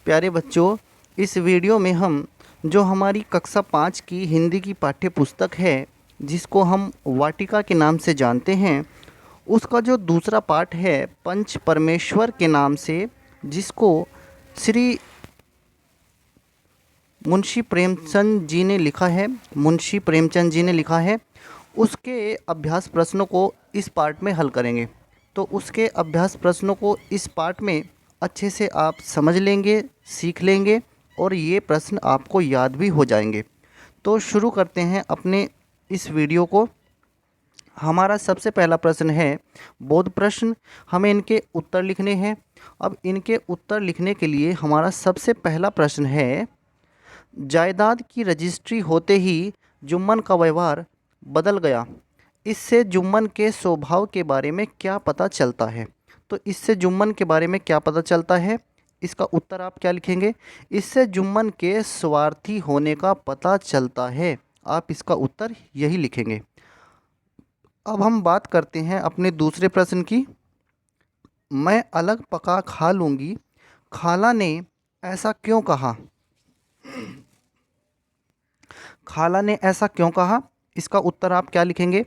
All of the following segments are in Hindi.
प्यारे बच्चों, इस वीडियो में हम जो हमारी कक्षा 5 की हिंदी की पाठ्य पुस्तक है, जिसको हम वाटिका के नाम से जानते हैं, उसका जो दूसरा पाठ है पंच परमेश्वर के नाम से, जिसको श्री मुंशी प्रेमचंद जी ने लिखा है, उसके अभ्यास प्रश्नों को इस पार्ट में हल करेंगे। तो उसके अभ्यास प्रश्नों को इस पार्ट में अच्छे से आप समझ लेंगे, सीख लेंगे और ये प्रश्न आपको याद भी हो जाएंगे। तो शुरू करते हैं अपने इस वीडियो को। हमारा सबसे पहला प्रश्न है बोध प्रश्न। हमें इनके उत्तर लिखने हैं। अब इनके उत्तर लिखने के लिए हमारा सबसे पहला प्रश्न है, जायदाद की रजिस्ट्री होते ही जुम्मन का व्यवहार बदल गया। इससे जुम्मन के स्वभाव के बारे में क्या पता चलता है? तो इससे जुम्मन के बारे में क्या पता चलता है, इसका उत्तर आप क्या लिखेंगे? इससे जुम्मन के स्वार्थी होने का पता चलता है। आप इसका उत्तर यही लिखेंगे। अब हम बात करते हैं अपने दूसरे प्रश्न की। मैं अलग पका खा लूँगी, खाला ने ऐसा क्यों कहा? खाला ने ऐसा क्यों कहा? इसका उत्तर आप क्या लिखेंगे?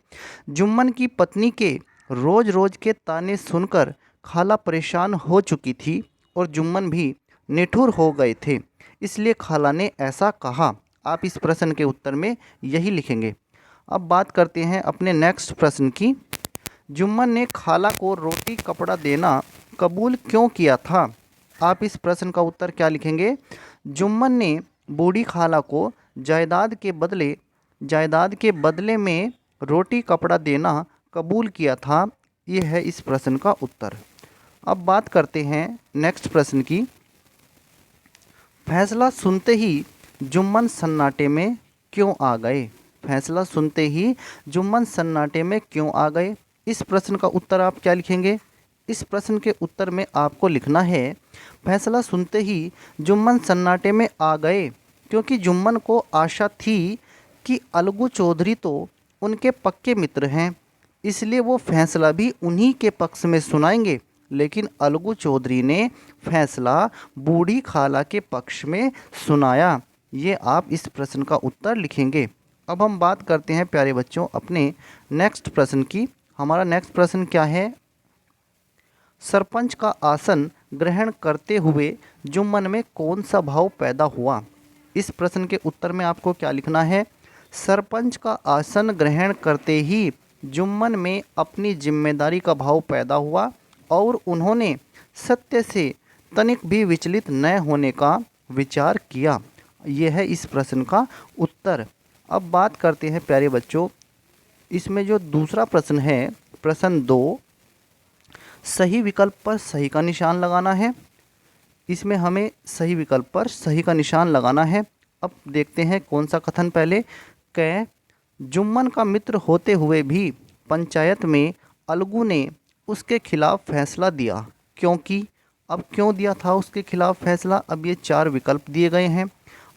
जुम्मन की पत्नी के रोज रोज के ताने सुनकर खाला परेशान हो चुकी थी और जुम्मन भी निठुर हो गए थे, इसलिए खाला ने ऐसा कहा। आप इस प्रश्न के उत्तर में यही लिखेंगे। अब बात करते हैं अपने नेक्स्ट प्रश्न की। जुम्मन ने खाला को रोटी कपड़ा देना कबूल क्यों किया था? आप इस प्रश्न का उत्तर क्या लिखेंगे? जुम्मन ने बूढ़ी खाला को जायदाद के बदले में रोटी कपड़ा देना कबूल किया था। ये है इस प्रश्न का उत्तर। अब बात करते हैं नेक्स्ट प्रश्न की। फैसला सुनते ही जुम्मन सन्नाटे में क्यों आ गए? फैसला सुनते ही जुम्मन सन्नाटे में क्यों आ गए? इस प्रश्न का उत्तर आप क्या लिखेंगे? इस प्रश्न के उत्तर में आपको लिखना है, फैसला सुनते ही जुम्मन सन्नाटे में आ गए क्योंकि जुम्मन को आशा थी कि अलगू चौधरी तो उनके पक्के मित्र हैं, इसलिए वो फैसला भी उन्हीं के पक्ष में सुनाएंगे। लेकिन अलगू चौधरी ने फैसला बूढ़ी खाला के पक्ष में सुनाया। ये आप इस प्रश्न का उत्तर लिखेंगे। अब हम बात करते हैं प्यारे बच्चों अपने नेक्स्ट प्रश्न की। हमारा नेक्स्ट प्रश्न क्या है? सरपंच का आसन ग्रहण करते हुए जुम्मन में कौन सा भाव पैदा हुआ? इस प्रश्न के उत्तर में आपको क्या लिखना है? सरपंच का आसन ग्रहण करते ही जुम्मन में अपनी जिम्मेदारी का भाव पैदा हुआ और उन्होंने सत्य से तनिक भी विचलित न होने का विचार किया। यह है इस प्रश्न का उत्तर। अब बात करते हैं प्यारे बच्चों, इसमें जो दूसरा प्रश्न है, प्रश्न 2, सही विकल्प पर सही का निशान लगाना है। इसमें हमें सही विकल्प पर सही का निशान लगाना है। अब देखते हैं कौन सा कथन पहले। क, जुम्मन का मित्र होते हुए भी पंचायत में अलगू ने उसके खिलाफ फैसला दिया क्योंकि, अब क्यों दिया था उसके खिलाफ फैसला? अब ये 4 विकल्प दिए गए हैं।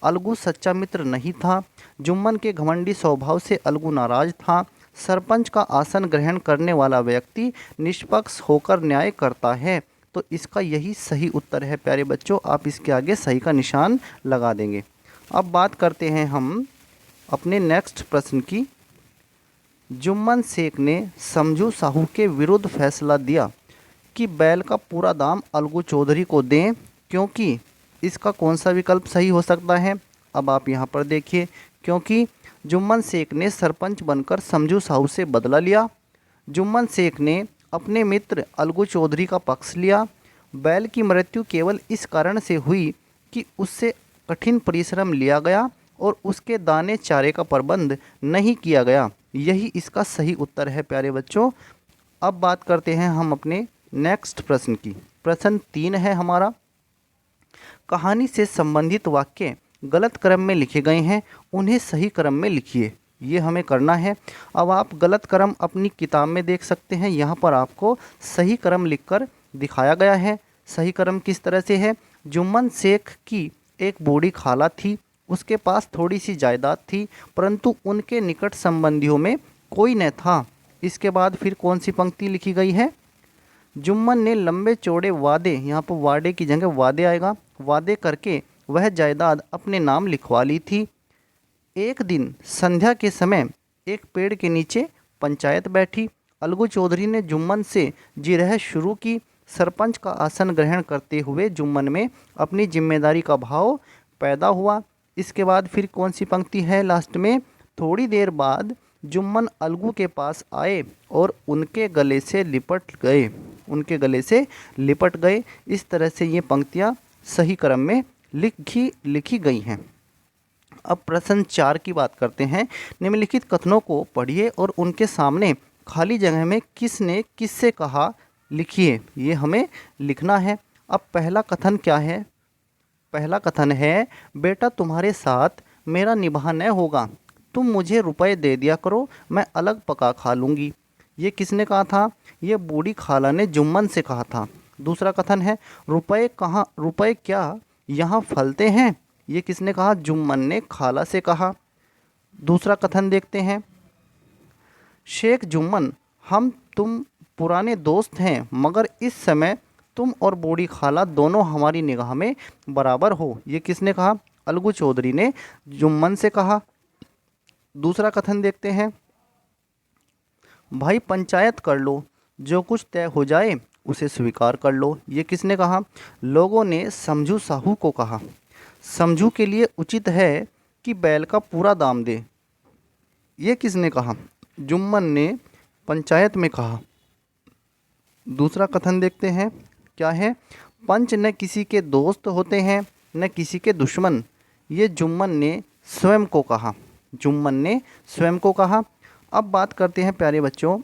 अलगू सच्चा मित्र नहीं था, जुम्मन के घमंडी स्वभाव से अलगू नाराज था, सरपंच का आसन ग्रहण करने वाला व्यक्ति निष्पक्ष होकर न्याय करता है। तो इसका यही सही उत्तर है प्यारे बच्चों। आप इसके आगे सही का निशान लगा देंगे। अब बात करते हैं हम अपने नेक्स्ट प्रश्न की। जुम्मन शेख ने समझू साहू के विरुद्ध फैसला दिया कि बैल का पूरा दाम अलगू चौधरी को दें क्योंकि, इसका कौन सा विकल्प सही हो सकता है? अब आप यहाँ पर देखिए, क्योंकि जुम्मन शेख ने सरपंच बनकर समझू साहू से बदला लिया, जुम्मन शेख ने अपने मित्र अलगू चौधरी का पक्ष लिया, बैल की मृत्यु केवल इस कारण से हुई कि उससे कठिन परिश्रम लिया गया और उसके दाने चारे का प्रबंध नहीं किया गया। यही इसका सही उत्तर है प्यारे बच्चों। अब बात करते हैं हम अपने नेक्स्ट प्रश्न की। प्रश्न 3 है हमारा, कहानी से संबंधित वाक्य गलत क्रम में लिखे गए हैं, उन्हें सही क्रम में लिखिए। ये हमें करना है। अब आप गलत क्रम अपनी किताब में देख सकते हैं, यहाँ पर आपको सही क्रम लिखकर दिखाया गया है। सही क्रम किस तरह से है? जुम्मन शेख की एक बूढ़ी खाला थी, उसके पास थोड़ी सी जायदाद थी, परंतु उनके निकट संबंधियों में कोई न था। इसके बाद फिर कौन सी पंक्ति लिखी गई है? जुम्मन ने लंबे चौड़े वादे, यहाँ पर वादे की जगह वादे आएगा, वादे करके वह जायदाद अपने नाम लिखवा ली थी। एक दिन संध्या के समय एक पेड़ के नीचे पंचायत बैठी। अलगू चौधरी ने जुम्मन से जिरह शुरू की। सरपंच का आसन ग्रहण करते हुए जुम्मन में अपनी जिम्मेदारी का भाव पैदा हुआ। इसके बाद फिर कौन सी पंक्ति है लास्ट में? थोड़ी देर बाद जुम्मन अलगू के पास आए और उनके गले से लिपट गए। इस तरह से ये पंक्तियाँ सही क्रम में लिखी गई हैं। अब प्रश्न 4 की बात करते हैं। निम्नलिखित कथनों को पढ़िए और उनके सामने खाली जगह में किसने किससे कहा लिखिए। ये हमें लिखना है। अब पहला कथन क्या है? पहला कथन है, बेटा तुम्हारे साथ मेरा निभाह न होगा, तुम मुझे रुपए दे दिया करो, मैं अलग पका खा लूँगी। ये किसने कहा था? ये बूढ़ी खाला ने जुम्मन से कहा था। दूसरा कथन है, रुपए क्या यहाँ फलते हैं? ये किसने कहा? जुम्मन ने खाला से कहा। दूसरा कथन देखते हैं, शेख जुम्मन हम तुम पुराने दोस्त हैं, मगर इस समय तुम और बूढ़ी खाला दोनों हमारी निगाह में बराबर हो। ये किसने कहा? अलगू चौधरी ने जुम्मन से कहा। दूसरा कथन देखते हैं, भाई पंचायत कर लो, जो कुछ तय हो जाए उसे स्वीकार कर लो। ये किसने कहा? लोगों ने समझू साहू को कहा। समझू के लिए उचित है कि बैल का पूरा दाम दे। ये किसने कहा? जुम्मन ने पंचायत में कहा। दूसरा कथन देखते हैं, क्या है? पंच न किसी के दोस्त होते हैं न किसी के दुश्मन। ये जुम्मन ने स्वयं को कहा। अब बात करते हैं प्यारे बच्चों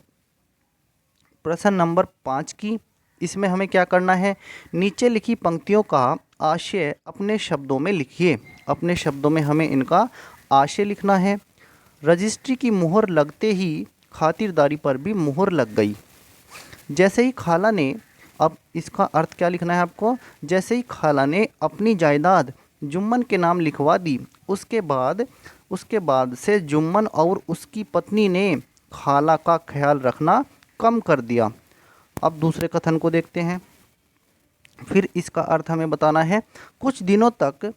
प्रश्न नंबर 5 की। इसमें हमें क्या करना है? नीचे लिखी पंक्तियों का आशय अपने शब्दों में लिखिए। अपने शब्दों में हमें इनका आशय लिखना है। रजिस्ट्री की मुहर लगते ही खातिरदारी पर भी मुहर लग गई। जैसे ही खाला ने, अब इसका अर्थ क्या लिखना है आपको? जैसे ही खाला ने अपनी जायदाद जुम्मन के नाम लिखवा दी, उसके बाद से जुम्मन और उसकी पत्नी ने खाला का ख्याल रखना कम कर दिया। अब दूसरे कथन को देखते हैं। फिर इसका अर्थ हमें बताना है। कुछ दिनों तक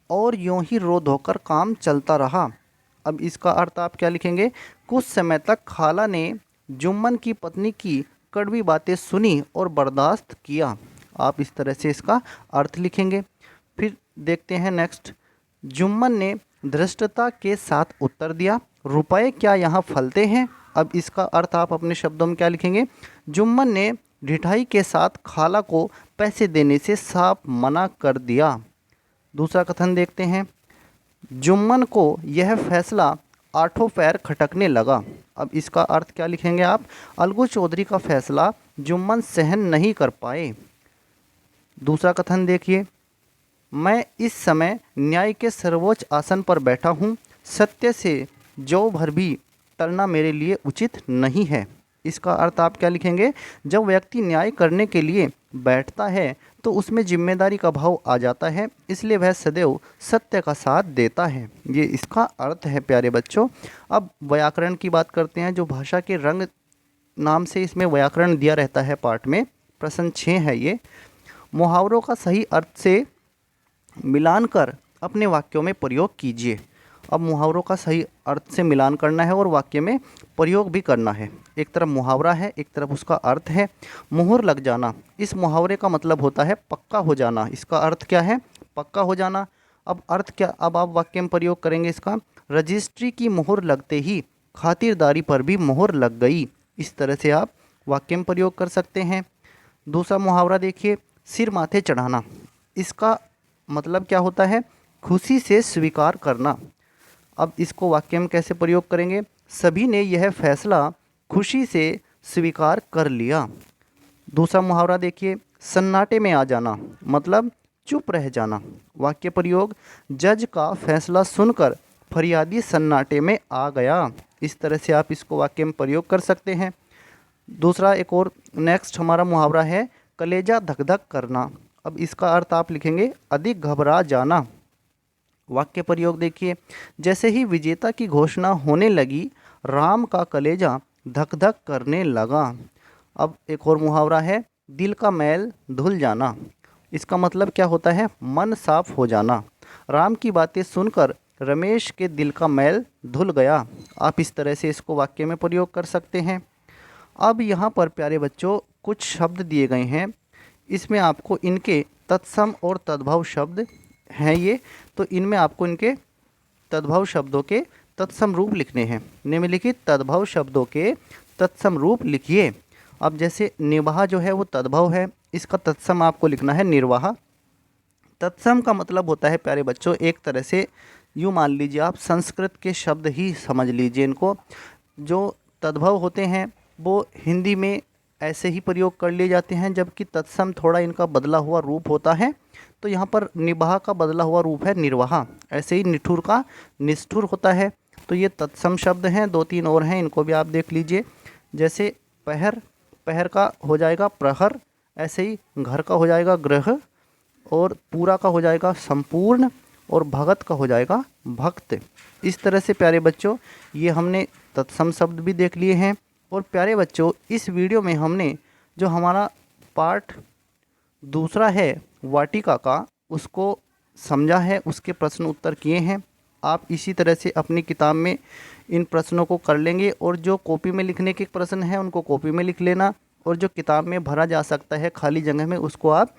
और यूं ही रो धोकर काम चलता रहा। अब इसका अर्थ आप क्या लिखेंगे? कुछ समय तक खाला ने जुम्मन की पत्नी की कड़वी बातें सुनी और बर्दाश्त किया। आप इस तरह से इसका अर्थ लिखेंगे। फिर देखते हैं नेक्स्ट। जुम्मन ने धृष्टता के साथ उत्तर दिया, रुपए क्या यहाँ फलते हैं? अब इसका अर्थ आप अपने शब्दों में क्या लिखेंगे? जुम्मन ने ढिठाई के साथ खाला को पैसे देने से साफ मना कर दिया। दूसरा कथन देखते हैं। जुम्मन को यह फैसला आठों पैर खटकने लगा। अब इसका अर्थ क्या लिखेंगे आप? अलगू चौधरी का फैसला जुम्मन सहन नहीं कर पाए। दूसरा कथन देखिए, मैं इस समय न्याय के सर्वोच्च आसन पर बैठा हूँ, सत्य से जौ भर भी टलना मेरे लिए उचित नहीं है। इसका अर्थ आप क्या लिखेंगे? जब व्यक्ति न्याय करने के लिए बैठता है तो उसमें जिम्मेदारी का भाव आ जाता है, इसलिए वह सदैव सत्य का साथ देता है। ये इसका अर्थ है प्यारे बच्चों। अब व्याकरण की बात करते हैं। जो भाषा के रंग नाम से इसमें व्याकरण दिया रहता है पाठ में। प्रश्न 6 है ये। मुहावरों का सही अर्थ से मिलान कर अपने वाक्यों में प्रयोग कीजिए। अब मुहावरों का सही अर्थ से मिलान करना है और वाक्य में प्रयोग भी करना है। एक तरफ मुहावरा है, एक तरफ उसका अर्थ है। मुहर लग जाना, इस मुहावरे का मतलब होता है पक्का हो जाना। इसका अर्थ क्या है? पक्का हो जाना। अब अर्थ क्या? अब आप वाक्य में प्रयोग करेंगे इसका। रजिस्ट्री की मुहर लगते ही खातिरदारी पर भी मुहर लग गई। इस तरह से आप वाक्य में प्रयोग कर सकते हैं। दूसरा मुहावरा देखिए, सिर माथे चढ़ाना। इसका मतलब क्या होता है? खुशी से स्वीकार करना। अब इसको वाक्य में कैसे प्रयोग करेंगे? सभी ने यह फैसला खुशी से स्वीकार कर लिया। दूसरा मुहावरा देखिए, सन्नाटे में आ जाना, मतलब चुप रह जाना। वाक्य प्रयोग, जज का फैसला सुनकर फरियादी सन्नाटे में आ गया। इस तरह से आप इसको वाक्य में प्रयोग कर सकते हैं। दूसरा एक और नेक्स्ट हमारा मुहावरा है, कलेजा धक धक करना। अब इसका अर्थ आप लिखेंगे अधिक घबरा जाना। वाक्य प्रयोग देखिए, जैसे ही विजेता की घोषणा होने लगी, राम का कलेजा धक धक करने लगा। अब एक और मुहावरा है, दिल का मैल धुल जाना। इसका मतलब क्या होता है? मन साफ हो जाना। राम की बातें सुनकर रमेश के दिल का मैल धुल गया। आप इस तरह से इसको वाक्य में प्रयोग कर सकते हैं। अब यहाँ पर प्यारे बच्चों कुछ शब्द दिए गए हैं, इसमें आपको इनके तत्सम और तद्भव शब्द हैं ये, तो इनमें आपको इनके तद्भव शब्दों के तत्सम रूप लिखने हैं। निम्नलिखित तद्भव शब्दों के तत्सम रूप लिखिए। अब जैसे निवाह जो है वो तद्भव है, इसका तत्सम आपको लिखना है निर्वाह। तत्सम का मतलब होता है प्यारे बच्चों, एक तरह से यूँ मान लीजिए आप संस्कृत के शब्द ही समझ लीजिए इनको। जो तद्भव होते हैं वो हिंदी में ऐसे ही प्रयोग कर लिए जाते हैं, जबकि तत्सम थोड़ा इनका बदला हुआ रूप होता है। तो यहाँ पर निवाह का बदला हुआ रूप है निर्वाह, ऐसे ही निठुर का निष्ठुर होता है। तो ये तत्सम शब्द हैं, 2-3 और हैं, इनको भी आप देख लीजिए। जैसे पहर, पहर का हो जाएगा प्रहर, ऐसे ही घर का हो जाएगा गृह, और पूरा का हो जाएगा संपूर्ण, और भगत का हो जाएगा भक्त। इस तरह से प्यारे बच्चों ये हमने तत्सम शब्द भी देख लिए हैं। और प्यारे बच्चों इस वीडियो में हमने जो हमारा पार्ट दूसरा है वाटिका का, उसको समझा है, उसके प्रश्न उत्तर किए हैं। आप इसी तरह से अपनी किताब में इन प्रश्नों को कर लेंगे, और जो कॉपी में लिखने के प्रश्न हैं उनको कॉपी में लिख लेना, और जो किताब में भरा जा सकता है खाली जगह में उसको आप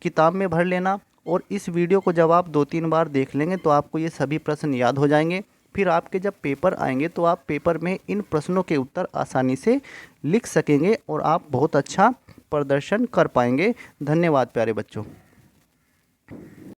किताब में भर लेना। और इस वीडियो को जब आप 2-3 बार देख लेंगे तो आपको ये सभी प्रश्न याद हो जाएंगे। फिर आपके जब पेपर आएंगे तो आप पेपर में इन प्रश्नों के उत्तर आसानी से लिख सकेंगे और आप बहुत अच्छा प्रदर्शन कर पाएंगे। धन्यवाद प्यारे बच्चों।